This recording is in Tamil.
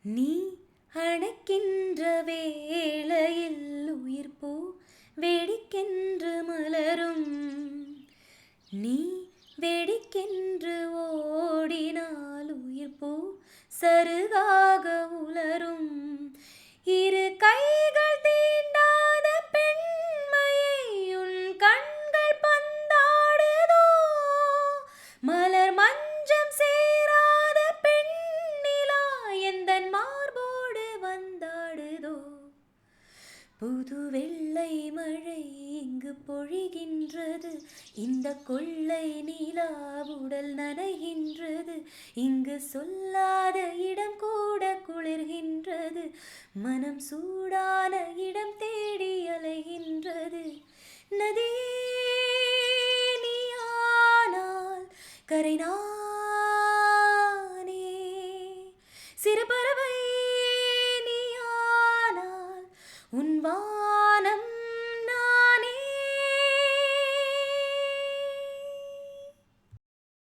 நீ அணைக்கின்ற வேளையில் உயிர்ப்போ வெடிக்கென்று மலரும். நீ வெடிக்கென்று ஓடினால் உயிர்ப்போ சருகாக உலரும். இரு கைகள் தீண்டாத பெண்மையை உன் கண்கள் பந்தாடுதோ. மலர் மஞ்சம் சேராத பெண்ணிலா எந்தன் மார்போடு வந்தாடுதோ. புது வெள்ளை மழை இங்கு பொழிகின்றது. இந்த கொள்ளை நிலா உடல் நனைகின்றது. இங்கு சொல்லாத இடம் கூட குளிர்கின்றது. மனம் சூடான இடம் தேடி அலைகின்றது. நதியே நீயானால் கரை நானே. சிறு பறவை நீயானால் உன்